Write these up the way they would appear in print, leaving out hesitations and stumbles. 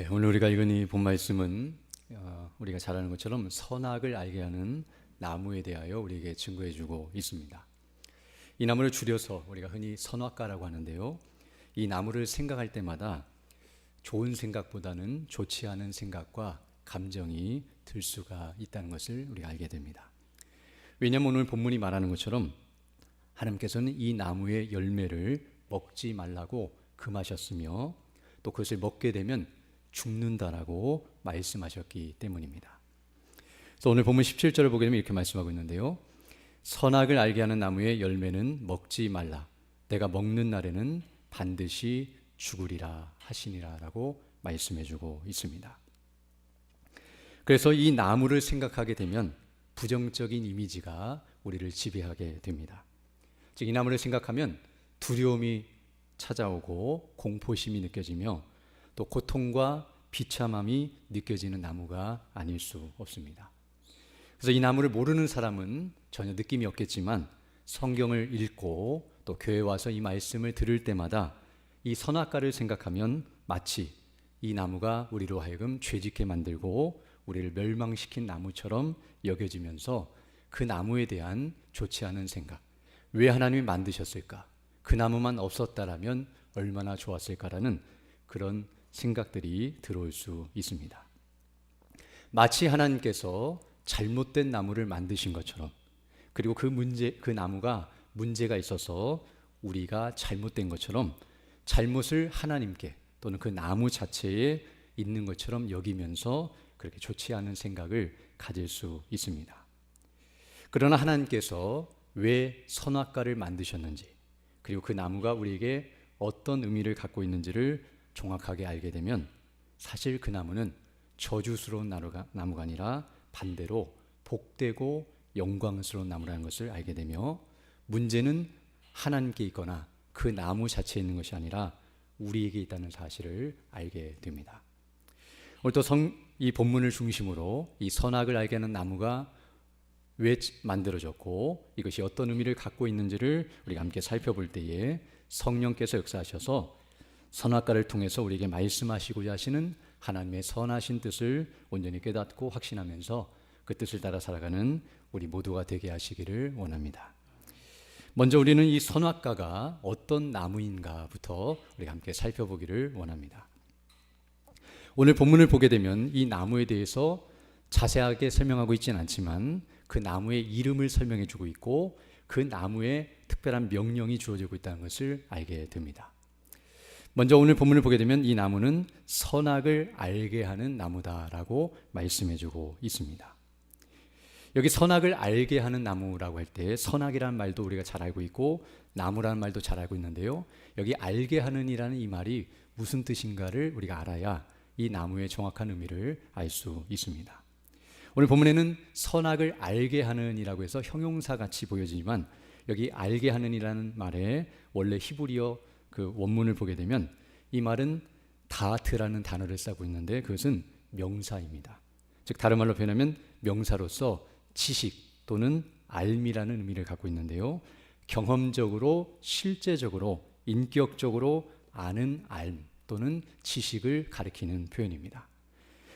오늘 우리가 읽은 이 본 말씀은 우리가 잘 아는 것처럼 선악을 알게 하는 나무에 대하여 우리에게 증거해주고 있습니다. 이 나무를 줄여서 우리가 흔히 선악과라고 하는데요, 이 나무를 생각할 때마다 좋은 생각보다는 좋지 않은 생각과 감정이 들 수가 있다는 것을 우리가 알게 됩니다. 왜냐하면 오늘 본문이 말하는 것처럼 하나님께서는 이 나무의 열매를 먹지 말라고 금하셨으며 또 그것을 먹게 되면 죽는다라고 말씀하셨기 때문입니다. 그래서 오늘 본문 17절을 보게 되면 이렇게 말씀하고 있는데요, 선악을 알게 하는 나무의 열매는 먹지 말라, 내가 먹는 날에는 반드시 죽으리라 하시니라 라고 말씀해주고 있습니다. 그래서 이 나무를 생각하게 되면 부정적인 이미지가 우리를 지배하게 됩니다. 즉, 이 나무를 생각하면 두려움이 찾아오고 공포심이 느껴지며 또 고통과 비참함이 느껴지는 나무가 아닐 수 없습니다. 그래서 이 나무를 모르는 사람은 전혀 느낌이 없겠지만 성경을 읽고 또 교회에 와서 이 말씀을 들을 때마다 이 선악과를 생각하면 마치 이 나무가 우리로 하여금 죄짓게 만들고 우리를 멸망시킨 나무처럼 여겨지면서 그 나무에 대한 좋지 않은 생각, 왜 하나님이 만드셨을까? 그 나무만 없었다라면 얼마나 좋았을까라는 그런 생각들이 들어올 수 있습니다. 마치 하나님께서 잘못된 나무를 만드신 것처럼, 그리고 그 나무가 문제가 있어서 우리가 잘못된 것처럼 잘못을 하나님께 또는 그 나무 자체에 있는 것처럼 여기면서 그렇게 좋지 않은 생각을 가질 수 있습니다. 그러나 하나님께서 왜 선악과를 만드셨는지, 그리고 그 나무가 우리에게 어떤 의미를 갖고 있는지를 정확하게 알게 되면 사실 그 나무는 저주스러운 나무가 아니라 반대로 복되고 영광스러운 나무라는 것을 알게 되며, 문제는 하나님께 있거나 그 나무 자체에 있는 것이 아니라 우리에게 있다는 사실을 알게 됩니다. 오늘 또 이 본문을 중심으로 이 선악을 알게 하는 나무가 왜 만들어졌고 이것이 어떤 의미를 갖고 있는지를 우리가 함께 살펴볼 때에 성령께서 역사하셔서 선악과를 통해서 우리에게 말씀하시고자 하시는 하나님의 선하신 뜻을 온전히 깨닫고 확신하면서 그 뜻을 따라 살아가는 우리 모두가 되게 하시기를 원합니다. 먼저 우리는 이 선악과가 어떤 나무인가부터 우리가 함께 살펴보기를 원합니다. 오늘 본문을 보게 되면 이 나무에 대해서 자세하게 설명하고 있지는 않지만 그 나무의 이름을 설명해 주고 있고 그 나무에 특별한 명령이 주어지고 있다는 것을 알게 됩니다. 먼저 오늘 본문을 보게 되면 이 나무는 선악을 알게 하는 나무다라고 말씀해 주고 있습니다. 여기 선악을 알게 하는 나무라고 할 때 선악이라는 말도 우리가 잘 알고 있고 나무라는 말도 잘 알고 있는데요, 여기 알게 하는 이라는 이 말이 무슨 뜻인가를 우리가 알아야 이 나무의 정확한 의미를 알 수 있습니다. 오늘 본문에는 선악을 알게 하는 이라고 해서 형용사 같이 보여지지만 여기 알게 하는 이라는 말에 원래 히브리어 그 원문을 보게 되면 이 말은 다트라는 단어를 쓰고 있는데 그것은 명사입니다. 즉 다른 말로 표현하면 명사로서 지식 또는 알미라는 의미를 갖고 있는데요, 경험적으로 실제적으로 인격적으로 아는 알 또는 지식을 가리키는 표현입니다.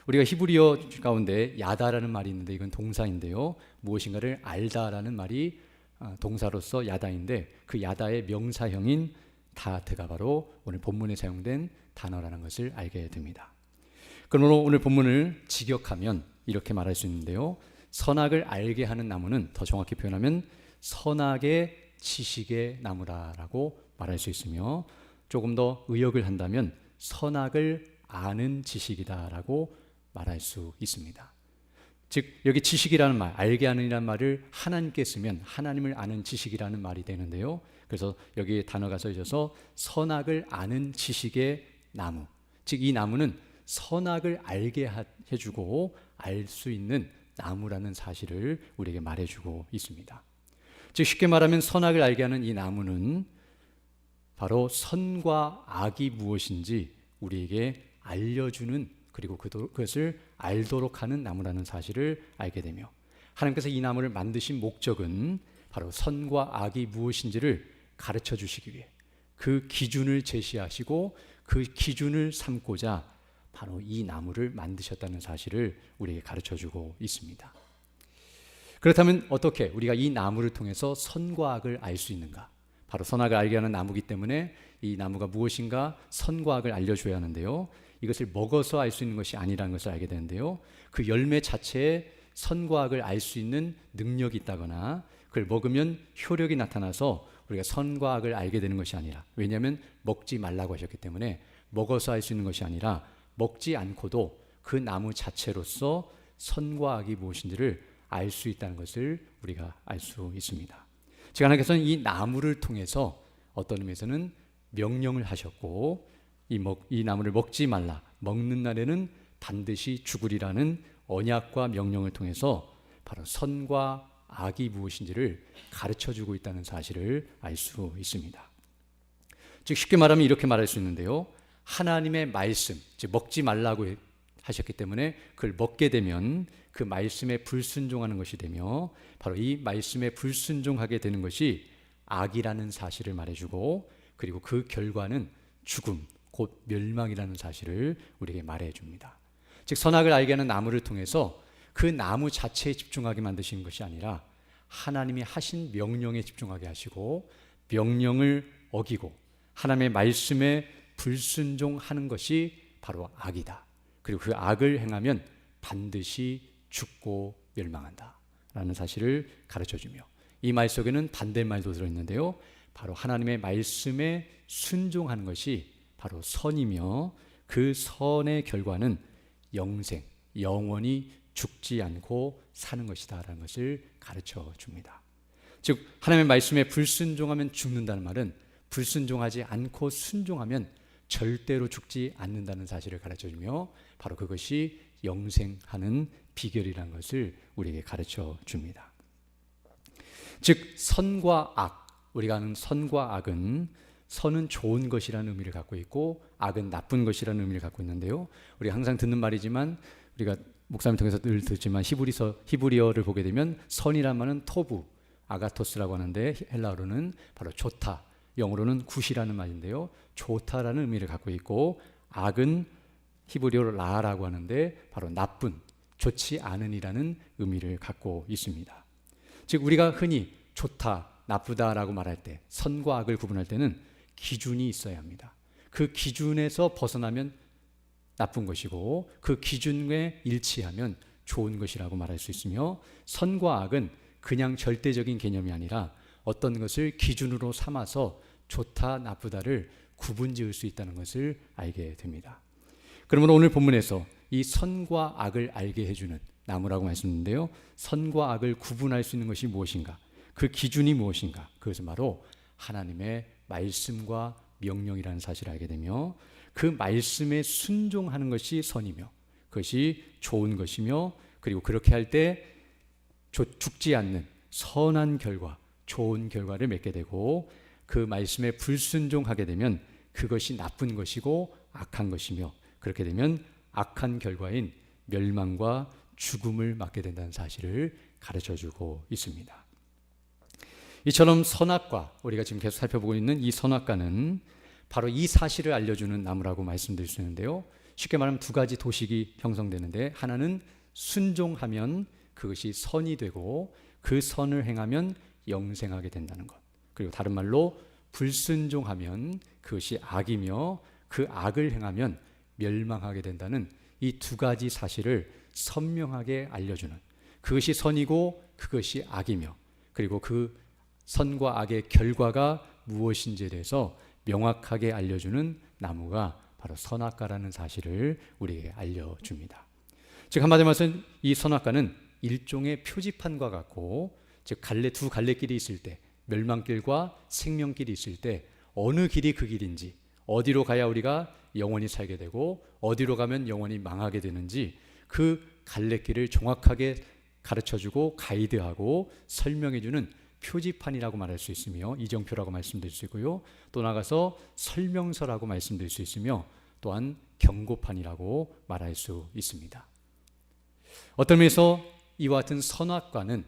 우리가 히브리어 가운데 야다라는 말이 있는데 이건 동사인데요, 무엇인가를 알다라는 말이 동사로서 야다인데 그 야다의 명사형인 다트가 바로 오늘 본문에 사용된 단어라는 것을 알게 됩니다. 그러므로 오늘 본문을 직역하면 이렇게 말할 수 있는데요, 선악을 알게 하는 나무는 더 정확히 표현하면 선악의 지식의 나무라고 말할 수 있으며, 조금 더 의역을 한다면 선악을 아는 지식이다라고 말할 수 있습니다. 즉 여기 지식이라는 말, 알게 하는 이라는 말을 하나님께 쓰면 하나님을 아는 지식이라는 말이 되는데요, 그래서 여기 단어가 써있어서 선악을 아는 지식의 나무, 즉 이 나무는 선악을 알게 해주고 알 수 있는 나무라는 사실을 우리에게 말해주고 있습니다. 즉 쉽게 말하면 선악을 알게 하는 이 나무는 바로 선과 악이 무엇인지 우리에게 알려주는, 그리고 그것을 알도록 하는 나무라는 사실을 알게 되며, 하나님께서 이 나무를 만드신 목적은 바로 선과 악이 무엇인지를 가르쳐 주시기 위해 그 기준을 제시하시고 그 기준을 삼고자 바로 이 나무를 만드셨다는 사실을 우리에게 가르쳐주고 있습니다. 그렇다면 어떻게 우리가 이 나무를 통해서 선과 악을 알 수 있는가? 바로 선악을 알게 하는 나무이기 때문에 이 나무가 무엇인가 선과 악을 알려줘야 하는데요. 이것을 먹어서 알 수 있는 것이 아니라는 것을 알게 되는데요. 그 열매 자체에 선과 악을 알 수 있는 능력이 있다거나 그걸 먹으면 효력이 나타나서 우리가 선과 악을 알게 되는 것이 아니라, 왜냐하면 먹지 말라고 하셨기 때문에 먹어서 알 수 있는 것이 아니라 먹지 않고도 그 나무 자체로서 선과 악이 무엇인지를 알 수 있다는 것을 우리가 알 수 있습니다. 즉 하나님께서는 이 나무를 통해서 어떤 의미에서는 명령을 하셨고 이 나무를 먹지 말라, 먹는 날에는 반드시 죽으리라는 언약과 명령을 통해서 바로 선과 악이 무엇인지를 가르쳐주고 있다는 사실을 알 수 있습니다. 즉 쉽게 말하면 이렇게 말할 수 있는데요. 하나님의 말씀, 즉 먹지 말라고 하셨기 때문에 그걸 먹게 되면 그 말씀에 불순종하는 것이 되며 바로 이 말씀에 불순종하게 되는 것이 악이라는 사실을 말해주고 그리고 그 결과는 죽음, 곧 멸망이라는 사실을 우리에게 말해줍니다. 즉 선악을 알게 하는 나무를 통해서 그 나무 자체에 집중하게 만드시는 것이 아니라 하나님이 하신 명령에 집중하게 하시고 명령을 어기고 하나님의 말씀에 불순종하는 것이 바로 악이다. 그리고 그 악을 행하면 반드시 죽고 멸망한다 라는 사실을 가르쳐주며 이 말 속에는 반대말도 들어있는데요. 바로 하나님의 말씀에 순종하는 것이 바로 선이며 그 선의 결과는 영생, 영원히 죽지 않고 사는 것이다 라는 것을 가르쳐 줍니다. 즉 하나님의 말씀에 불순종하면 죽는다는 말은 불순종하지 않고 순종하면 절대로 죽지 않는다는 사실을 가르쳐주며 바로 그것이 영생하는 비결이라는 것을 우리에게 가르쳐 줍니다. 즉 선과 악, 우리가 아는 선과 악은 선은 좋은 것이라는 의미를 갖고 있고 악은 나쁜 것이라는 의미를 갖고 있는데요. 우리가 항상 듣는 말이지만 우리가 목사님 통해서 늘 듣지만 히브리어를 보게 되면 선이란 말은 토부, 아가토스라고 하는데 헬라어로는 바로 좋다, 영어로는 굿이라는 말인데요. 좋다라는 의미를 갖고 있고 악은 히브리어로 라라고 하는데 바로 나쁜, 좋지 않은이라는 의미를 갖고 있습니다. 즉 우리가 흔히 좋다, 나쁘다라고 말할 때 선과 악을 구분할 때는 기준이 있어야 합니다. 그 기준에서 벗어나면 나쁜 것이고 그 기준에 일치하면 좋은 것이라고 말할 수 있으며 선과 악은 그냥 절대적인 개념이 아니라 어떤 것을 기준으로 삼아서 좋다, 나쁘다를 구분 지을 수 있다는 것을 알게 됩니다. 그러므로 오늘 본문에서 이 선과 악을 알게 해주는 나무라고 말씀드렸는데요. 선과 악을 구분할 수 있는 것이 무엇인가? 그 기준이 무엇인가? 그것은 바로 하나님의 말씀과 명령이라는 사실을 알게 되며 그 말씀에 순종하는 것이 선이며 그것이 좋은 것이며 그리고 그렇게 할 때 죽지 않는 선한 결과, 좋은 결과를 맺게 되고 그 말씀에 불순종하게 되면 그것이 나쁜 것이고 악한 것이며 그렇게 되면 악한 결과인 멸망과 죽음을 맞게 된다는 사실을 가르쳐주고 있습니다. 이처럼 선악과, 우리가 지금 계속 살펴보고 있는 이 선악과는 바로 이 사실을 알려주는 나무라고 말씀드릴 수 있는데요. 쉽게 말하면 두 가지 도식이 형성되는데 하나는 순종하면 그것이 선이 되고 그 선을 행하면 영생하게 된다는 것. 그리고 다른 말로 불순종하면 그것이 악이며 그 악을 행하면 멸망하게 된다는 이 두 가지 사실을 선명하게 알려주는, 그것이 선이고 그것이 악이며 그리고 그 선과 악의 결과가 무엇인지에 대해서 명확하게 알려주는 나무가 바로 선악과라는 사실을 우리에게 알려줍니다. 즉 한마디로 말해서 이 선악과는 일종의 표지판과 같고, 즉 두 갈래길이 있을 때, 멸망길과 생명길이 있을 때 어느 길이 그 길인지, 어디로 가야 우리가 영원히 살게 되고 어디로 가면 영원히 망하게 되는지 그 갈래길을 정확하게 가르쳐주고 가이드하고 설명해주는 표지판이라고 말할 수 있으며 이정표라고 말씀드릴 수 있고요. 또 나가서 설명서라고 말씀드릴 수 있으며 또한 경고판이라고 말할 수 있습니다. 어떤 면에서 이와 같은 선악과는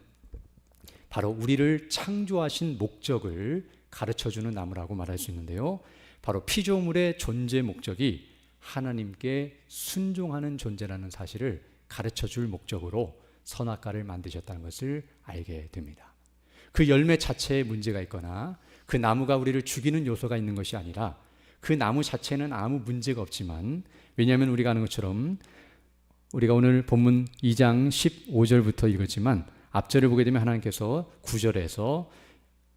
바로 우리를 창조하신 목적을 가르쳐주는 나무라고 말할 수 있는데요. 바로 피조물의 존재 목적이 하나님께 순종하는 존재라는 사실을 가르쳐 줄 목적으로 선악과를 만드셨다는 것을 알게 됩니다. 그 열매 자체에 문제가 있거나 그 나무가 우리를 죽이는 요소가 있는 것이 아니라 그 나무 자체는 아무 문제가 없지만, 왜냐하면 우리가 아는 것처럼 우리가 오늘 본문 2장 15절부터 읽었지만 앞절을 보게 되면 하나님께서 9절에서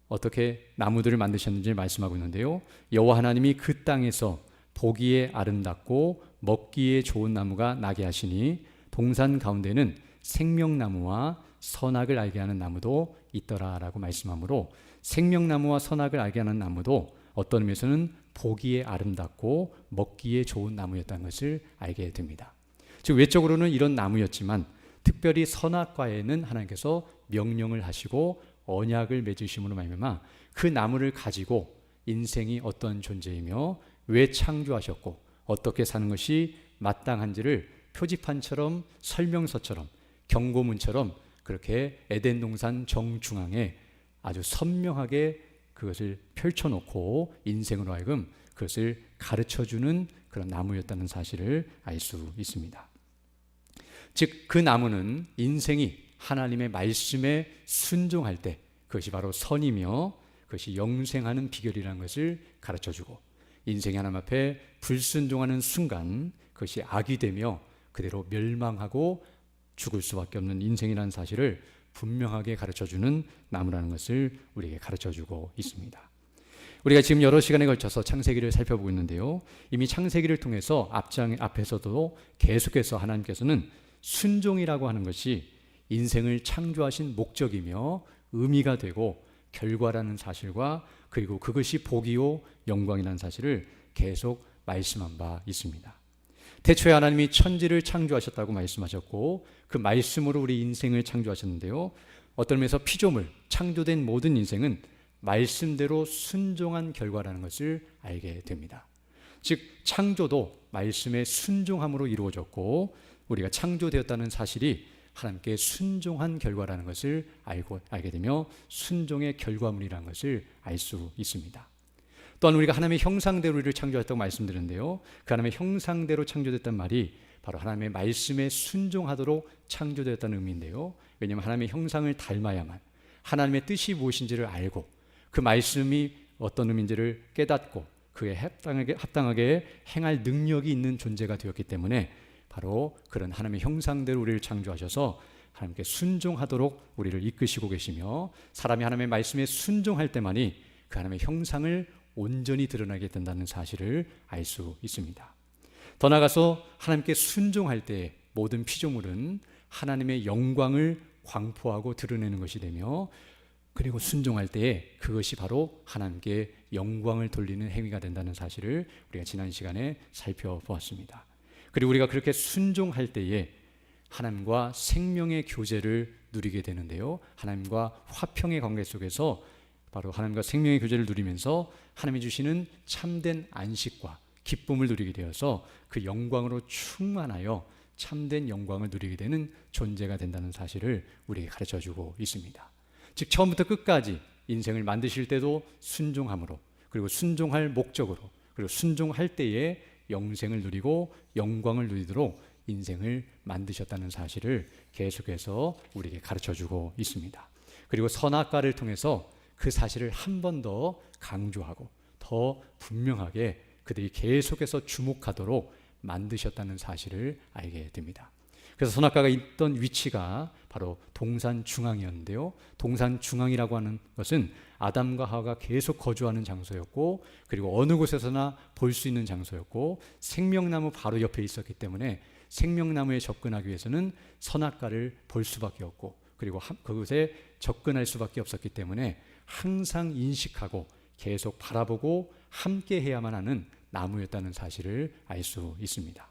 어떻게 나무들을 만드셨는지 말씀하고 있는데요. 여호와 하나님이 그 땅에서 보기에 아름답고 먹기에 좋은 나무가 나게 하시니 동산 가운데는 생명나무와 선악을 알게 하는 나무도 있더라라고 말씀하므로, 생명나무와 선악을 알게 하는 나무도 어떤 의미에서는 보기에 아름답고 먹기에 좋은 나무였다는 것을 알게 됩니다. 즉 외적으로는 이런 나무였지만 특별히 선악과에는 하나님께서 명령을 하시고 언약을 맺으심으로 말미암아 그 나무를 가지고 인생이 어떤 존재이며 왜 창조하셨고 어떻게 사는 것이 마땅한지를 표지판처럼, 설명서처럼, 경고문처럼 그렇게 에덴 동산 정중앙에 아주 선명하게 그것을 펼쳐놓고 인생으로 하여금 그것을 가르쳐주는 그런 나무였다는 사실을 알 수 있습니다. 즉 그 나무는 인생이 하나님의 말씀에 순종할 때 그것이 바로 선이며 그것이 영생하는 비결이라는 것을 가르쳐주고, 인생이 하나님 앞에 불순종하는 순간 그것이 악이 되며 그대로 멸망하고 죽을 수밖에 없는 인생이라는 사실을 분명하게 가르쳐주는 나무라는 것을 우리에게 가르쳐주고 있습니다. 우리가 지금 여러 시간에 걸쳐서 창세기를 살펴보고 있는데요, 이미 창세기를 통해서 앞에서도 계속해서 하나님께서는 순종이라고 하는 것이 인생을 창조하신 목적이며 의미가 되고 결과라는 사실과, 그리고 그것이 복이요 영광이라는 사실을 계속 말씀한 바 있습니다. 태초에 하나님이 천지를 창조하셨다고 말씀하셨고 그 말씀으로 우리 인생을 창조하셨는데요, 어떤 면에서 피조물, 창조된 모든 인생은 말씀대로 순종한 결과라는 것을 알게 됩니다. 즉 창조도 말씀에 순종함으로 이루어졌고 우리가 창조되었다는 사실이 하나님께 순종한 결과라는 것을 알게 되며 순종의 결과물이라는 것을 알 수 있습니다. 또한 우리가 하나님의 형상대로 우리를 창조했다고 말씀드렸는데요, 그 하나님의 형상대로 창조됐단 말이 바로 하나님의 말씀에 순종하도록 창조되었다는 의미인데요, 왜냐하면 하나님의 형상을 닮아야만 하나님의 뜻이 무엇인지를 알고 그 말씀이 어떤 의미인지를 깨닫고 그에 합당하게 행할 능력이 있는 존재가 되었기 때문에 바로 그런 하나님의 형상대로 우리를 창조하셔서 하나님께 순종하도록 우리를 이끄시고 계시며, 사람이 하나님의 말씀에 순종할 때만이 그 하나님의 형상을 온전히 드러나게 된다는 사실을 알 수 있습니다. 더 나아가서 하나님께 순종할 때 모든 피조물은 하나님의 영광을 광포하고 드러내는 것이 되며, 그리고 순종할 때에 그것이 바로 하나님께 영광을 돌리는 행위가 된다는 사실을 우리가 지난 시간에 살펴보았습니다. 그리고 우리가 그렇게 순종할 때에 하나님과 생명의 교제를 누리게 되는데요, 하나님과 화평의 관계 속에서 바로 하나님과 생명의 교제를 누리면서 하나님이 주시는 참된 안식과 기쁨을 누리게 되어서 그 영광으로 충만하여 참된 영광을 누리게 되는 존재가 된다는 사실을 우리에게 가르쳐주고 있습니다. 즉 처음부터 끝까지 인생을 만드실 때도 순종함으로, 그리고 순종할 목적으로, 그리고 순종할 때에 영생을 누리고 영광을 누리도록 인생을 만드셨다는 사실을 계속해서 우리에게 가르쳐주고 있습니다. 그리고 선악과를 통해서 그 사실을 한 번 더 강조하고 더 분명하게 그들이 계속해서 주목하도록 만드셨다는 사실을 알게 됩니다. 그래서 선악과가 있던 위치가 바로 동산 중앙이었는데요, 동산 중앙이라고 하는 것은 아담과 하와가 계속 거주하는 장소였고, 그리고 어느 곳에서나 볼 수 있는 장소였고, 생명나무 바로 옆에 있었기 때문에 생명나무에 접근하기 위해서는 선악과를 볼 수밖에 없고, 그리고 그곳에 접근할 수밖에 없었기 때문에 항상 인식하고 계속 바라보고 함께 해야만 하는 나무였다는 사실을 알 수 있습니다.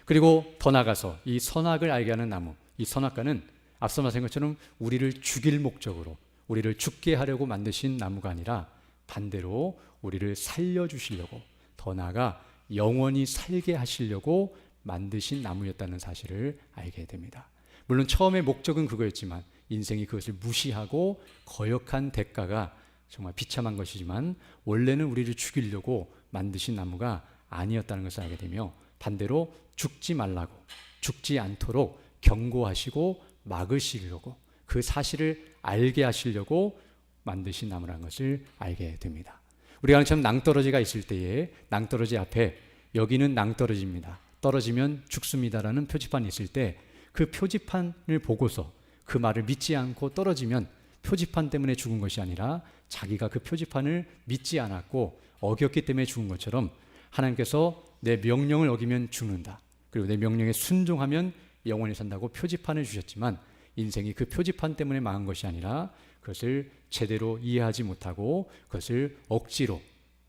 그리고 더 나아가서 이 선악을 알게 하는 나무, 이 선악과는 앞서 말씀한 것처럼 우리를 죽일 목적으로, 우리를 죽게 하려고 만드신 나무가 아니라 반대로 우리를 살려주시려고, 더 나아가 영원히 살게 하시려고 만드신 나무였다는 사실을 알게 됩니다. 물론 처음에 목적은 그거였지만 인생이 그것을 무시하고 거역한 대가가 정말 비참한 것이지만 원래는 우리를 죽이려고 만드신 나무가 아니었다는 것을 알게 되며 반대로 죽지 말라고, 죽지 않도록 경고하시고 막으시려고, 그 사실을 알게 하시려고 만드신 나무라는 것을 알게 됩니다. 우리가 아는 낭떠러지가 있을 때에 낭떠러지 앞에 여기는 낭떠러지입니다, 떨어지면 죽습니다라는 표지판이 있을 때 그 표지판을 보고서 그 말을 믿지 않고 떨어지면 표지판 때문에 죽은 것이 아니라 자기가 그 표지판을 믿지 않았고 어겼기 때문에 죽은 것처럼 하나님께서 내 명령을 어기면 죽는다, 그리고 내 명령에 순종하면 영원히 산다고 표지판을 주셨지만 인생이 그 표지판 때문에 망한 것이 아니라 그것을 제대로 이해하지 못하고 그것을 억지로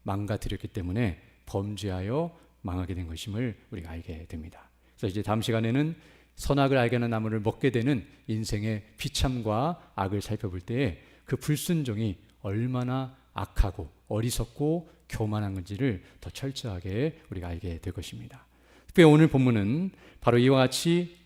망가뜨렸기 때문에 범죄하여 망하게 된 것임을 우리가 알게 됩니다. 그래서 이제 다음 시간에는 선악을 알게 하는 나무를 먹게 되는 인생의 비참과 악을 살펴볼 때에 그 불순종이 얼마나 악하고 어리석고 교만한 건지를 더 철저하게 우리가 알게 될 것입니다. 특별히 오늘 본문은 바로 이와 같이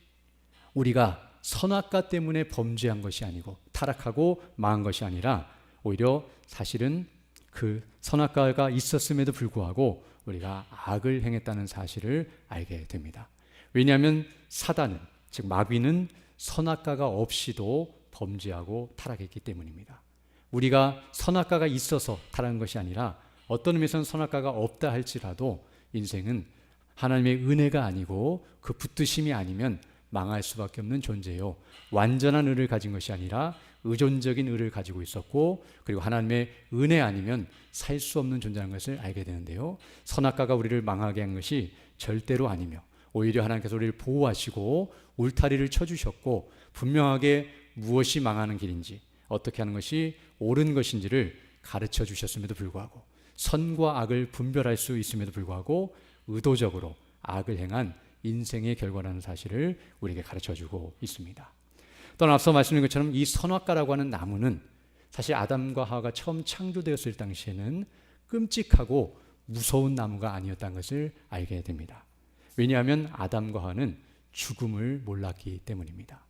우리가 선악과 때문에 범죄한 것이 아니고 타락하고 망한 것이 아니라 오히려 사실은 그 선악과가 있었음에도 불구하고 우리가 악을 행했다는 사실을 알게 됩니다. 왜냐하면 사단은, 즉 마귀는 선악과가 없이도 범죄하고 타락했기 때문입니다. 우리가 선악과가 있어서 타락한 것이 아니라 어떤 의미에서는 선악과가 없다 할지라도 인생은 하나님의 은혜가 아니고 그 붙드심이 아니면 망할 수밖에 없는 존재요, 완전한 의를 가진 것이 아니라 의존적인 의를 가지고 있었고, 그리고 하나님의 은혜 아니면 살 수 없는 존재라는 것을 알게 되는데요, 선악과가 우리를 망하게 한 것이 절대로 아니며 오히려 하나님께서 우리를 보호하시고 울타리를 쳐주셨고 분명하게 무엇이 망하는 길인지, 어떻게 하는 것이 옳은 것인지를 가르쳐 주셨음에도 불구하고, 선과 악을 분별할 수 있음에도 불구하고 의도적으로 악을 행한 인생의 결과라는 사실을 우리에게 가르쳐주고 있습니다. 또한 앞서 말씀드린 것처럼 이 선악과라고 하는 나무는 사실 아담과 하와가 처음 창조되었을 당시에는 끔찍하고 무서운 나무가 아니었다는 것을 알게 됩니다. 왜냐하면 아담과 하와는 죽음을 몰랐기 때문입니다.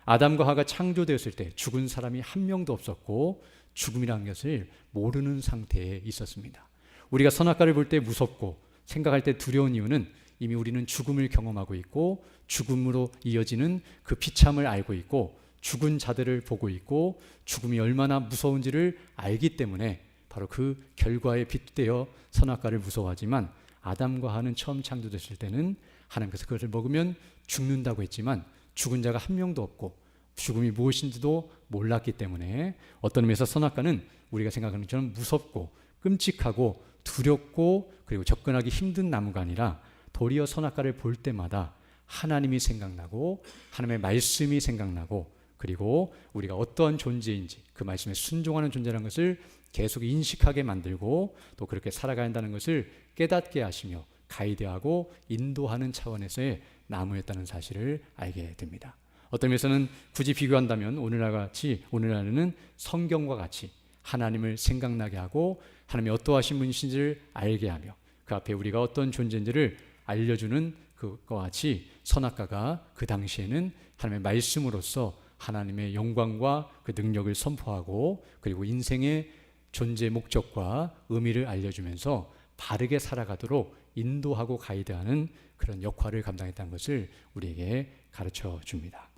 아담과 하와가 창조되었을 때 죽은 사람이 한 명도 없었고 죽음이라는 것을 모르는 상태에 있었습니다. 우리가 선악과를 볼 때 무섭고 생각할 때 두려운 이유는 이미 우리는 죽음을 경험하고 있고 죽음으로 이어지는 그 비참을 알고 있고 죽은 자들을 보고 있고 죽음이 얼마나 무서운지를 알기 때문에 바로 그 결과에 빗대어 선악과를 무서워하지만, 아담과 하와는 처음 창조됐을 때는 하나님께서 그것을 먹으면 죽는다고 했지만 죽은 자가 한 명도 없고 죽음이 무엇인지도 몰랐기 때문에 어떤 의미에서 선악과는 우리가 생각하는 것처럼 무섭고 끔찍하고 두렵고 그리고 접근하기 힘든 나무가 아니라 도리어 선악과를 볼 때마다 하나님이 생각나고 하나님의 말씀이 생각나고 그리고 우리가 어떠한 존재인지 그 말씀에 순종하는 존재라는 것을 계속 인식하게 만들고 또 그렇게 살아가야 한다는 것을 깨닫게 하시며 가이드하고 인도하는 차원에서의 나무였다는 사실을 알게 됩니다. 어떤 면에서는 굳이 비교한다면 오늘날에는 성경과 같이 하나님을 생각나게 하고 하나님이 어떠하신 분이신지를 알게 하며 그 앞에 우리가 어떤 존재인지를 알려주는 그것과 같이 선악과가 그 당시에는 하나님의 말씀으로서 하나님의 영광과 그 능력을 선포하고 그리고 인생의 존재 목적과 의미를 알려주면서 바르게 살아가도록 인도하고 가이드하는 그런 역할을 감당했다는 것을 우리에게 가르쳐 줍니다.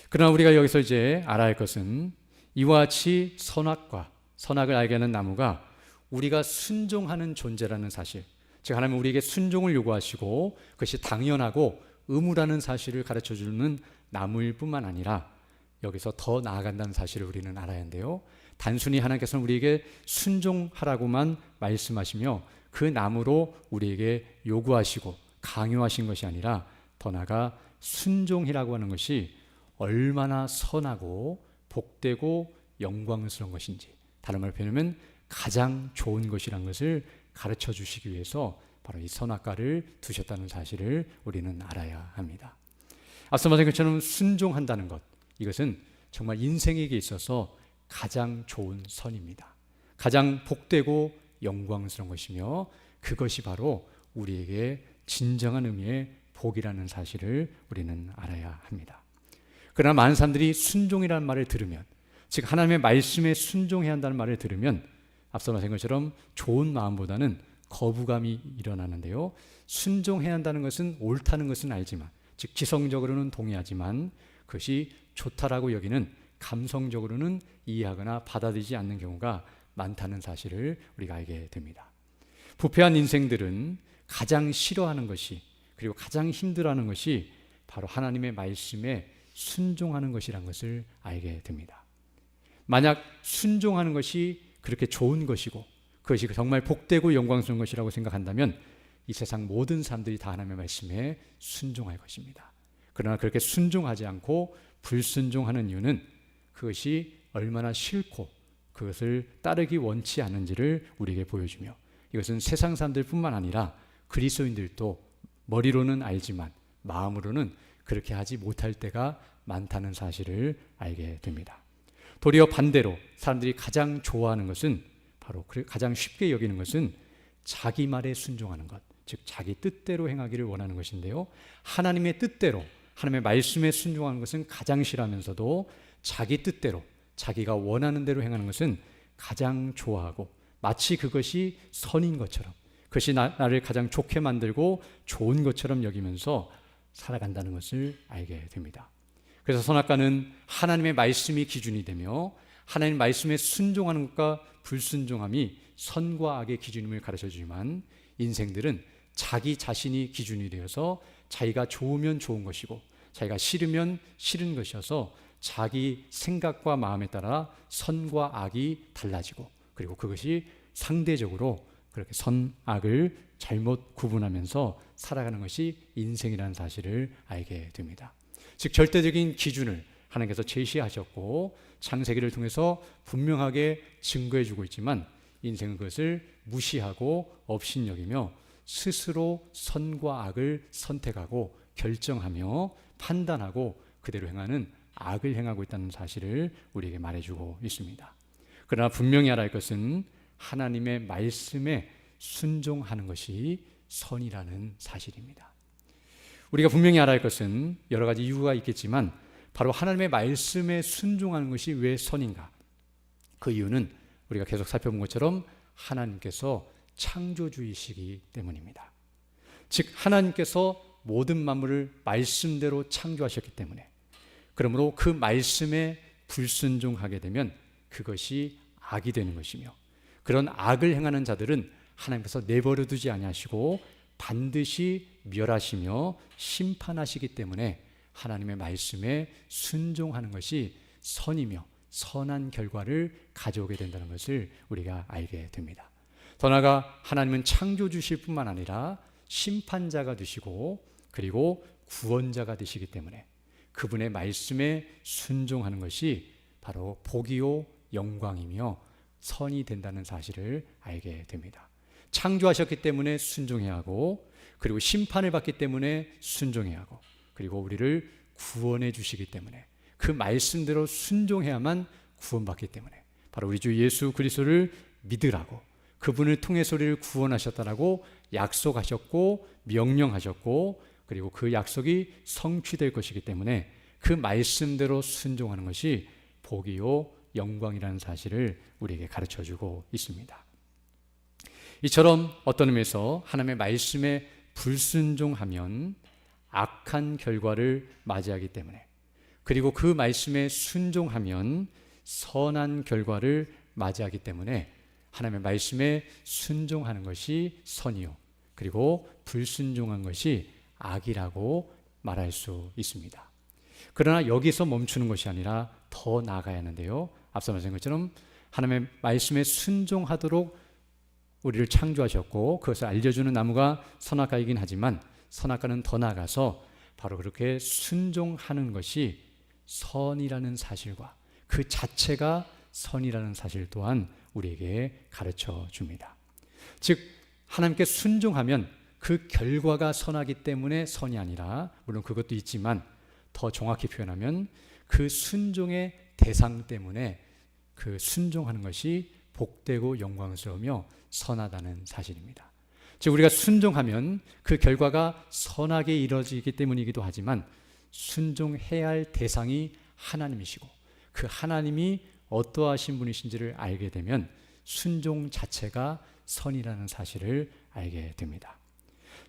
그러나 우리가 여기서 이제 알아야 할 것은 이와 같이 선악을 알게 하는 나무가 우리가 순종하는 존재라는 사실, 즉 하나님은 우리에게 순종을 요구하시고 그것이 당연하고 의무라는 사실을 가르쳐주는 나무일 뿐만 아니라 여기서 더 나아간다는 사실을 우리는 알아야 하는데요, 단순히 하나님께서는 우리에게 순종하라고만 말씀하시며 그 나무로 우리에게 요구하시고 강요하신 것이 아니라 더 나아가 순종이라고 하는 것이 얼마나 선하고 복되고 영광스러운 것인지, 다른 말로 표현하면 가장 좋은 것이라는 것을 가르쳐 주시기 위해서 바로 이 선악과를 두셨다는 사실을 우리는 알아야 합니다. 앞서 말한 것처럼 순종한다는 것, 이것은 정말 인생에게 있어서 가장 좋은 선입니다. 가장 복되고 영광스러운 것이며 그것이 바로 우리에게 진정한 의미의 복이라는 사실을 우리는 알아야 합니다. 그러나 많은 사람들이 순종이라는 말을 들으면, 즉 하나님의 말씀에 순종해야 한다는 말을 들으면 앞서 말한 것처럼 좋은 마음보다는 거부감이 일어나는데요. 순종해야 한다는 것은 옳다는 것은 알지만, 즉 지성적으로는 동의하지만 그것이 좋다라고 여기는 감성적으로는 이해하거나 받아들이지 않는 경우가 많다는 사실을 우리가 알게 됩니다. 부패한 인생들은 가장 싫어하는 것이, 그리고 가장 힘들어하는 것이 바로 하나님의 말씀에 순종하는 것이라는 것을 알게 됩니다. 만약 순종하는 것이 그렇게 좋은 것이고 그것이 정말 복되고 영광스러운 것이라고 생각한다면 이 세상 모든 사람들이 다 하나님의 말씀에 순종할 것입니다. 그러나 그렇게 순종하지 않고 불순종하는 이유는 그것이 얼마나 싫고 그것을 따르기 원치 않은지를 우리에게 보여주며, 이것은 세상 사람들뿐만 아니라 그리스도인들도 머리로는 알지만 마음으로는 그렇게 하지 못할 때가 많다는 사실을 알게 됩니다. 도리어 반대로 사람들이 가장 좋아하는 것은, 바로 가장 쉽게 여기는 것은 자기 말에 순종하는 것, 즉 자기 뜻대로 행하기를 원하는 것인데요. 하나님의 뜻대로, 하나님의 말씀에 순종하는 것은 가장 싫어하면서도 자기 뜻대로, 자기가 원하는 대로 행하는 것은 가장 좋아하고, 마치 그것이 선인 것처럼, 그것이 나를 가장 좋게 만들고 좋은 것처럼 여기면서 살아간다는 것을 알게 됩니다. 그래서 선악과는 하나님의 말씀이 기준이 되며 하나님 말씀에 순종하는 것과 불순종함이 선과 악의 기준임을 가르쳐주지만, 인생들은 자기 자신이 기준이 되어서 자기가 좋으면 좋은 것이고 자기가 싫으면 싫은 것이어서 자기 생각과 마음에 따라 선과 악이 달라지고, 그리고 그것이 상대적으로 그렇게 선악을 잘못 구분하면서 살아가는 것이 인생이라는 사실을 알게 됩니다. 즉 절대적인 기준을 하나님께서 제시하셨고 창세기를 통해서 분명하게 증거해주고 있지만, 인생은 그것을 무시하고 업신여기며 스스로 선과 악을 선택하고 결정하며 판단하고 그대로 행하는 악을 행하고 있다는 사실을 우리에게 말해주고 있습니다. 그러나 분명히 알아야 할 것은 하나님의 말씀에 순종하는 것이 선이라는 사실입니다. 우리가 분명히 알아야 할 것은 여러 가지 이유가 있겠지만 바로 하나님의 말씀에 순종하는 것이 왜 선인가? 그 이유는 우리가 계속 살펴본 것처럼 하나님께서 창조주이시기 때문입니다. 즉 하나님께서 모든 만물을 말씀대로 창조하셨기 때문에, 그러므로 그 말씀에 불순종하게 되면 그것이 악이 되는 것이며, 그런 악을 행하는 자들은 하나님께서 내버려 두지 아니하시고 반드시 멸하시며 심판하시기 때문에 하나님의 말씀에 순종하는 것이 선이며 선한 결과를 가져오게 된다는 것을 우리가 알게 됩니다. 더 나아가 하나님은 창조주실 뿐만 아니라 심판자가 되시고 그리고 구원자가 되시기 때문에 그분의 말씀에 순종하는 것이 바로 복이요 영광이며 선이 된다는 사실을 알게 됩니다. 창조하셨기 때문에 순종해야 하고, 그리고 심판을 받기 때문에 순종해야 하고, 그리고 우리를 구원해 주시기 때문에 그 말씀대로 순종해야만 구원받기 때문에 바로 우리 주 예수 그리스도를 믿으라고, 그분을 통해서 우리를 구원하셨다라고 약속하셨고 명령하셨고, 그리고 그 약속이 성취될 것이기 때문에 그 말씀대로 순종하는 것이 복이요 영광이라는 사실을 우리에게 가르쳐주고 있습니다. 이처럼 어떤 의미에서 하나님의 말씀에 불순종하면 악한 결과를 맞이하기 때문에, 그리고 그 말씀에 순종하면 선한 결과를 맞이하기 때문에 하나님의 말씀에 순종하는 것이 선이요, 그리고 불순종한 것이 악이라고 말할 수 있습니다. 그러나 여기서 멈추는 것이 아니라 더 나아가야 하는데요. 앞서 말씀한 것처럼 하나님의 말씀에 순종하도록 우리를 창조하셨고 그것을 알려주는 나무가 선악과이긴 하지만 선악과는 더 나아가서 바로 그렇게 순종하는 것이 선이라는 사실과 그 자체가 선이라는 사실 또한 우리에게 가르쳐 줍니다. 즉 하나님께 순종하면 그 결과가 선하기 때문에 선이 아니라, 물론 그것도 있지만 더 정확히 표현하면 그 순종의 대상 때문에 그 순종하는 것이 복되고 영광스러우며 선하다는 사실입니다. 즉 우리가 순종하면 그 결과가 선하게 이루어지기 때문이기도 하지만 순종해야 할 대상이 하나님이시고 그 하나님이 어떠하신 분이신지를 알게 되면 순종 자체가 선이라는 사실을 알게 됩니다.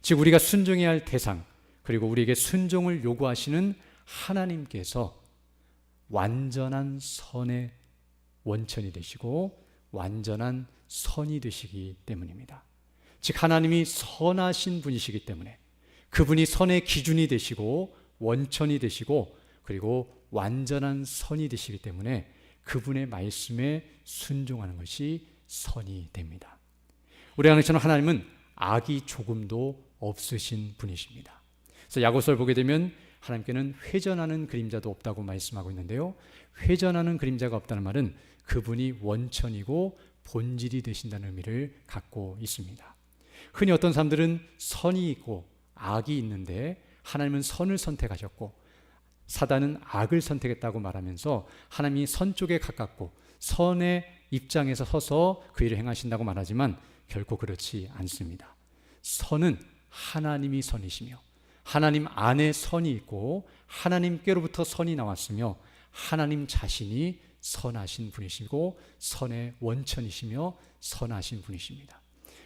즉 우리가 순종해야 할 대상, 그리고 우리에게 순종을 요구하시는 하나님께서 완전한 선의 원천이 되시고 완전한 선이 되시기 때문입니다. 즉 하나님이 선하신 분이시기 때문에 그분이 선의 기준이 되시고 원천이 되시고 그리고 완전한 선이 되시기 때문에 그분의 말씀에 순종하는 것이 선이 됩니다. 우리가 아는 것처럼 하나님은 악이 조금도 없으신 분이십니다. 그래서 야고보서를 보게 되면 하나님께는 회전하는 그림자도 없다고 말씀하고 있는데요, 회전하는 그림자가 없다는 말은 그분이 원천이고 본질이 되신다는 의미를 갖고 있습니다. 흔히 어떤 사람들은 선이 있고 악이 있는데 하나님은 선을 선택하셨고 사단은 악을 선택했다고 말하면서 하나님이 선 쪽에 가깝고 선의 입장에서 서서 그 일을 행하신다고 말하지만 결코 그렇지 않습니다. 선은 하나님이 선이시며 하나님 안에 선이 있고 하나님께로부터 선이 나왔으며 하나님 자신이 선하신 분이시고 선의 원천이시며 선하신 분이십니다.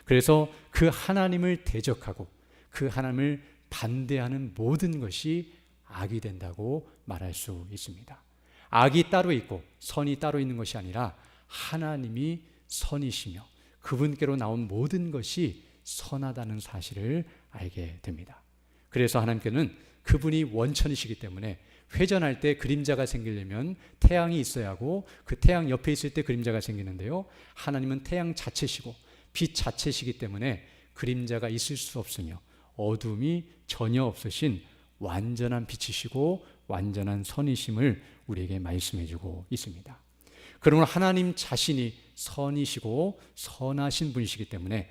그래서 그 하나님을 대적하고 그 하나님을 반대하는 모든 것이 악이 된다고 말할 수 있습니다. 악이 따로 있고 선이 따로 있는 것이 아니라 하나님이 선이시며 그분께로 나온 모든 것이 선하다는 사실을 알게 됩니다. 그래서 하나님께는 그분이 원천이시기 때문에 회전할 때 그림자가 생기려면 태양이 있어야 하고 그 태양 옆에 있을 때 그림자가 생기는데요, 하나님은 태양 자체시고 빛 자체시기 때문에 그림자가 있을 수 없으며 어둠이 전혀 없으신 완전한 빛이시고 완전한 선이심을 우리에게 말씀해 주고 있습니다. 그러므로 하나님 자신이 선이시고 선하신 분이시기 때문에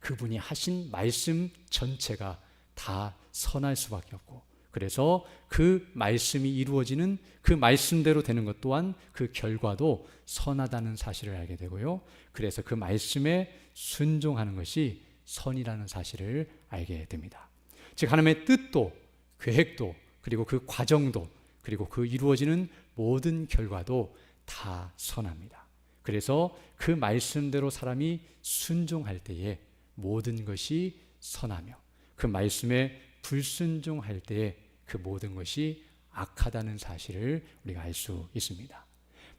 그분이 하신 말씀 전체가 다 선할 수밖에 없고, 그래서 그 말씀이 이루어지는 그 말씀대로 되는 것 또한 그 결과도 선하다는 사실을 알게 되고요, 그래서 그 말씀에 순종하는 것이 선이라는 사실을 알게 됩니다. 즉 하나님의 뜻도 계획도 그리고 그 과정도 그리고 그 이루어지는 모든 결과도 다 선합니다. 그래서 그 말씀대로 사람이 순종할 때에 모든 것이 선하며 그 말씀에 불순종할 때에 그 모든 것이 악하다는 사실을 우리가 알 수 있습니다.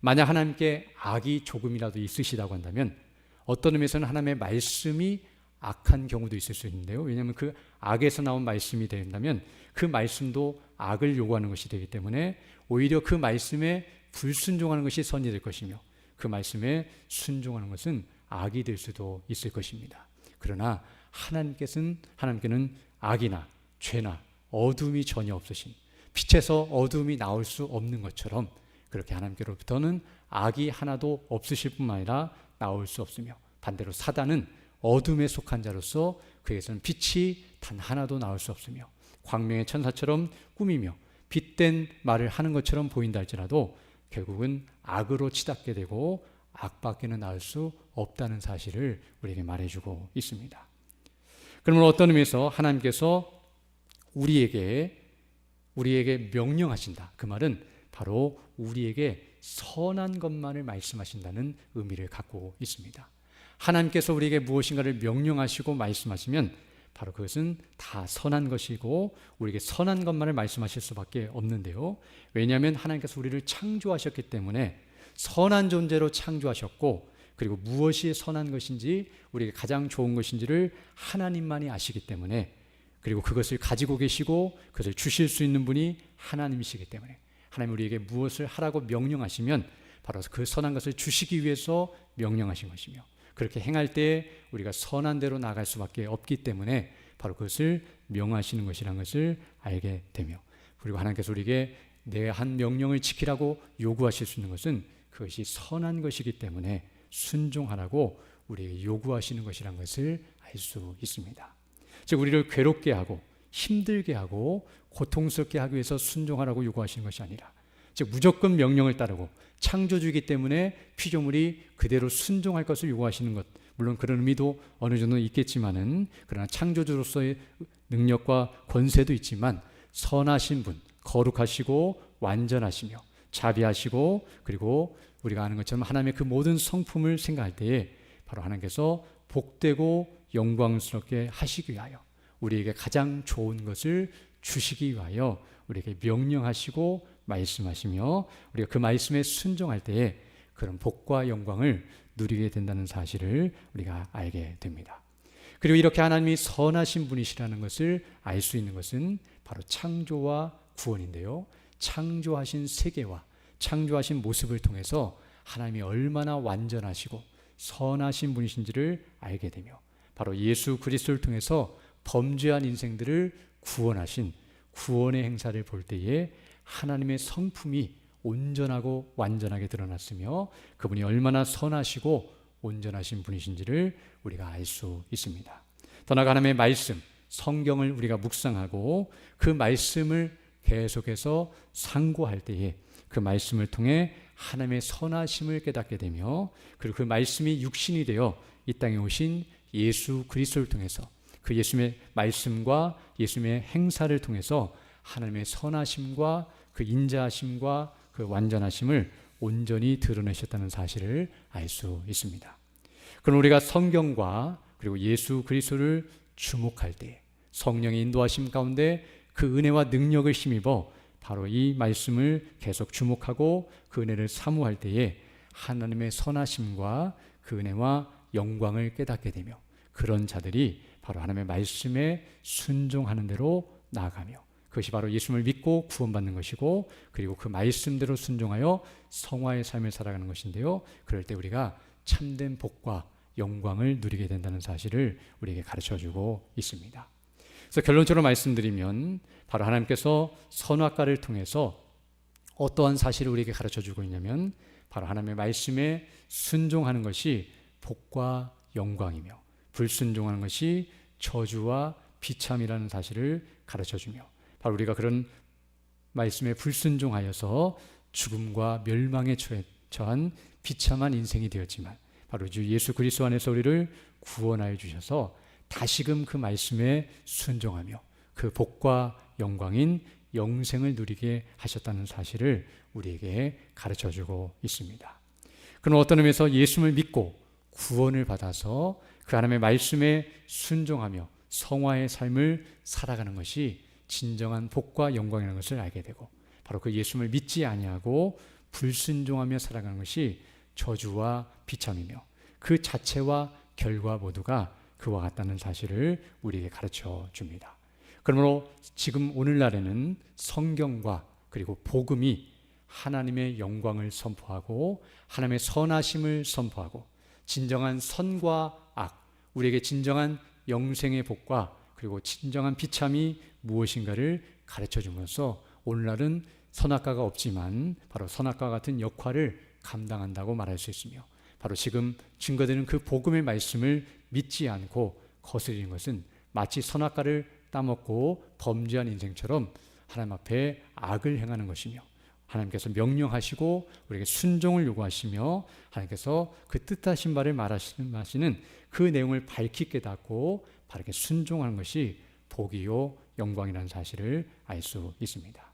만약 하나님께 악이 조금이라도 있으시다고 한다면 어떤 의미에서는 하나님의 말씀이 악한 경우도 있을 수 있는데요, 왜냐하면 그 악에서 나온 말씀이 된다면 그 말씀도 악을 요구하는 것이 되기 때문에 오히려 그 말씀에 불순종하는 것이 선이 될 것이며 그 말씀에 순종하는 것은 악이 될 수도 있을 것입니다. 그러나 하나님께는 악이나 죄나 어둠이 전혀 없으신, 빛에서 어둠이 나올 수 없는 것처럼 그렇게 하나님께로부터는 악이 하나도 없으실 뿐만 아니라 나올 수 없으며 반대로 사단은 어둠에 속한 자로서 그에게서는 빛이 단 하나도 나올 수 없으며 광명의 천사처럼 꾸미며 빛된 말을 하는 것처럼 보인다 할지라도 결국은 악으로 치닫게 되고 악밖에는 나올 수 없다는 사실을 우리에게 말해주고 있습니다. 그러면 어떤 의미에서 하나님께서 우리에게 명령하신다, 그 말은 바로 우리에게 선한 것만을 말씀하신다는 의미를 갖고 있습니다. 하나님께서 우리에게 무엇인가를 명령하시고 말씀하시면 바로 그것은 다 선한 것이고 우리에게 선한 것만을 말씀하실 수밖에 없는데요, 왜냐하면 하나님께서 우리를 창조하셨기 때문에 선한 존재로 창조하셨고 그리고 무엇이 선한 것인지 우리에게 가장 좋은 것인지를 하나님만이 아시기 때문에, 그리고 그것을 가지고 계시고 그것을 주실 수 있는 분이 하나님이시기 때문에 하나님 우리에게 무엇을 하라고 명령하시면 바로 그 선한 것을 주시기 위해서 명령하신 것이며 그렇게 행할 때 우리가 선한 대로 나갈 수밖에 없기 때문에 바로 그것을 명하시는 것이라는 것을 알게 되며, 그리고 하나님께서 우리에게 내 한 명령을 지키라고 요구하실 수 있는 것은 그것이 선한 것이기 때문에 순종하라고 우리에게 요구하시는 것이라는 것을 알 수 있습니다. 즉 우리를 괴롭게 하고 힘들게 하고 고통스럽게 하기 위해서 순종하라고 요구하시는 것이 아니라, 즉 무조건 명령을 따르고 창조주이기 때문에 피조물이 그대로 순종할 것을 요구하시는 것, 물론 그런 의미도 어느 정도 있겠지만은, 그러나 창조주로서의 능력과 권세도 있지만 선하신 분, 거룩하시고 완전하시며 자비하시고 그리고 우리가 아는 것처럼 하나님의 그 모든 성품을 생각할 때에 바로 하나님께서 복되고 영광스럽게 하시기 위하여, 우리에게 가장 좋은 것을 주시기 위하여 우리에게 명령하시고 말씀하시며, 우리가 그 말씀에 순종할 때에 그런 복과 영광을 누리게 된다는 사실을 우리가 알게 됩니다. 그리고 이렇게 하나님이 선하신 분이시라는 것을 알 수 있는 것은 바로 창조와 구원인데요, 창조하신 세계와 창조하신 모습을 통해서 하나님이 얼마나 완전하시고 선하신 분이신지를 알게 되며, 바로 예수 그리스도를 통해서 범죄한 인생들을 구원하신 구원의 행사를 볼 때에 하나님의 성품이 온전하고 완전하게 드러났으며, 그분이 얼마나 선하시고 온전하신 분이신지를 우리가 알 수 있습니다. 더 나아가 하나님의 말씀, 성경을 우리가 묵상하고 그 말씀을 계속해서 상고할 때에 그 말씀을 통해 하나님의 선하심을 깨닫게 되며, 그리고 그 말씀이 육신이 되어 이 땅에 오신 예수 그리스도를 통해서 그 예수님의 말씀과 예수님의 행사를 통해서 하나님의 선하심과 그 인자하심과 그 완전하심을 온전히 드러내셨다는 사실을 알 수 있습니다. 그럼 우리가 성경과 그리고 예수 그리스도를 주목할 때 성령의 인도하심 가운데 그 은혜와 능력을 힘입어 바로 이 말씀을 계속 주목하고 그 은혜를 사모할 때에 하나님의 선하심과 그 은혜와 영광을 깨닫게 되며, 그런 자들이 바로 하나님의 말씀에 순종하는 대로 나아가며, 그것이 바로 예수님을 믿고 구원받는 것이고, 그리고 그 말씀대로 순종하여 성화의 삶을 살아가는 것인데요, 그럴 때 우리가 참된 복과 영광을 누리게 된다는 사실을 우리에게 가르쳐주고 있습니다. 그래서 결론적으로 말씀드리면 바로 하나님께서 선악과를 통해서 어떠한 사실을 우리에게 가르쳐주고 있냐면, 바로 하나님의 말씀에 순종하는 것이 복과 영광이며 불순종하는 것이 저주와 비참이라는 사실을 가르쳐주며, 바로 우리가 그런 말씀에 불순종하여서 죽음과 멸망에 처한 비참한 인생이 되었지만, 바로 주 예수 그리스도 안에서 우리를 구원하여 주셔서 다시금 그 말씀에 순종하며 그 복과 영광인 영생을 누리게 하셨다는 사실을 우리에게 가르쳐주고 있습니다. 그럼 어떤 의미에서 예수를 믿고 구원을 받아서 그 하나님의 말씀에 순종하며 성화의 삶을 살아가는 것이 진정한 복과 영광이라는 것을 알게 되고, 바로 그 예수를 믿지 아니하고 불순종하며 살아가는 것이 저주와 비참이며 그 자체와 결과 모두가 그와 같다는 사실을 우리에게 가르쳐 줍니다. 그러므로 지금 오늘날에는 성경과 그리고 복음이 하나님의 영광을 선포하고 하나님의 선하심을 선포하고 진정한 선과 악, 우리에게 진정한 영생의 복과 그리고 진정한 비참이 무엇인가를 가르쳐 주면서 오늘날은 선악과가 없지만 바로 선악과 같은 역할을 감당한다고 말할 수 있으며, 바로 지금 증거되는 그 복음의 말씀을 믿지 않고 거스리는 것은 마치 선악과를 따먹고 범죄한 인생처럼 하나님 앞에 악을 행하는 것이며, 하나님께서 명령하시고 우리에게 순종을 요구하시며 하나님께서 그 뜻하신 바를 말하시는 그 내용을 밝히 깨닫고 바르게 순종하는 것이 복이요 영광이라는 사실을 알 수 있습니다.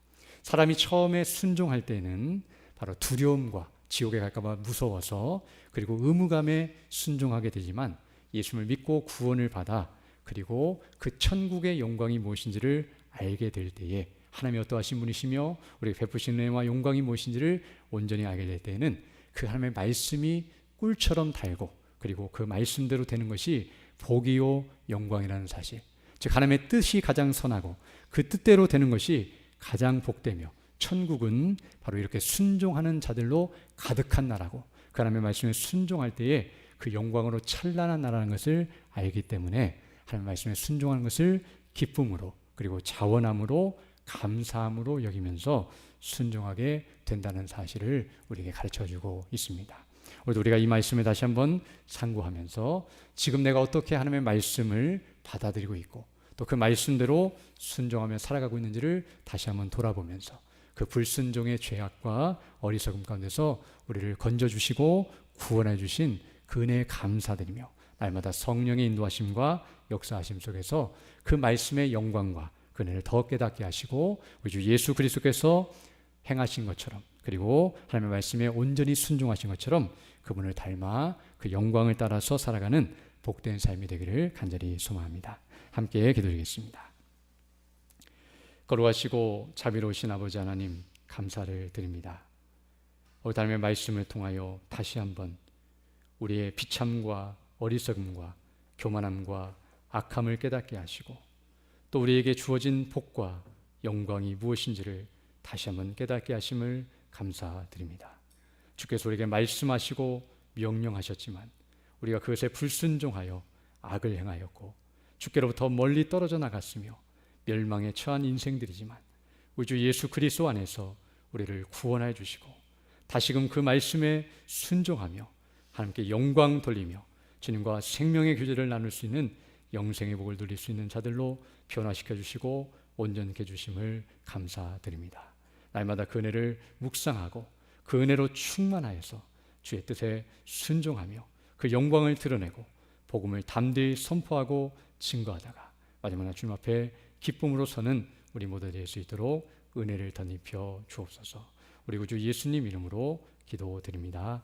사람이 처음에 순종할 때는 바로 두려움과 지옥에 갈까봐 무서워서 그리고 의무감에 순종하게 되지만, 예수를 믿고 구원을 받아 그리고 그 천국의 영광이 무엇인지를 알게 될 때에 하나님이 어떠하신 분이시며 우리에게 베푸신 은혜와 영광이 무엇인지를 온전히 알게 될 때에는 그 하나님의 말씀이 꿀처럼 달고 그리고 그 말씀대로 되는 것이 복이요 영광이라는 사실, 즉 하나님의 뜻이 가장 선하고 그 뜻대로 되는 것이 가장 복되며, 천국은 바로 이렇게 순종하는 자들로 가득한 나라고 그 하나님의 말씀에 순종할 때에 그 영광으로 찬란한 나라라는 것을 알기 때문에 하나님의 말씀에 순종하는 것을 기쁨으로 그리고 자원함으로 감사함으로 여기면서 순종하게 된다는 사실을 우리에게 가르쳐주고 있습니다. 오늘도 우리가 이 말씀을 다시 한번 상고하면서 지금 내가 어떻게 하나님의 말씀을 받아들이고 있고 또 그 말씀대로 순종하며 살아가고 있는지를 다시 한번 돌아보면서 그 불순종의 죄악과 어리석음 가운데서 우리를 건져주시고 구원해 주신 그 은혜에 감사드리며 날마다 성령의 인도하심과 역사하심 속에서 그 말씀의 영광과 그 은혜를 더 깨닫게 하시고 우리 주 예수 그리스도께서 행하신 것처럼 그리고 하나님의 말씀에 온전히 순종하신 것처럼 그분을 닮아 그 영광을 따라서 살아가는 복된 삶이 되기를 간절히 소망합니다. 함께 기도드리겠습니다. 거룩하시고 자비로우신 아버지 하나님, 감사를 드립니다. 오늘 하나님의 말씀을 통하여 다시 한번 우리의 비참과 어리석음과 교만함과 악함을 깨닫게 하시고, 또 우리에게 주어진 복과 영광이 무엇인지를 다시 한번 깨닫게 하심을 감사드립니다. 주께서 우리에게 말씀하시고 명령하셨지만 우리가 그것에 불순종하여 악을 행하였고 주께로부터 멀리 떨어져 나갔으며 멸망에 처한 인생들이지만 우리 주 예수 그리스도 안에서 우리를 구원하여 주시고 다시금 그 말씀에 순종하며 하나님께 영광 돌리며 주님과 생명의 교제를 나눌 수 있는 영생의 복을 누릴 수 있는 자들로 변화시켜 주시고 온전케 해 주심을 감사드립니다. 날마다 그 은혜를 묵상하고 그 은혜로 충만하여서 주의 뜻에 순종하며 그 영광을 드러내고 복음을 담대히 선포하고 증거하다가 마지막 날 주님 앞에 기쁨으로 서는 우리 모두 될 수 있도록 은혜를 덧입혀 주옵소서. 우리 구주 예수님 이름으로 기도드립니다.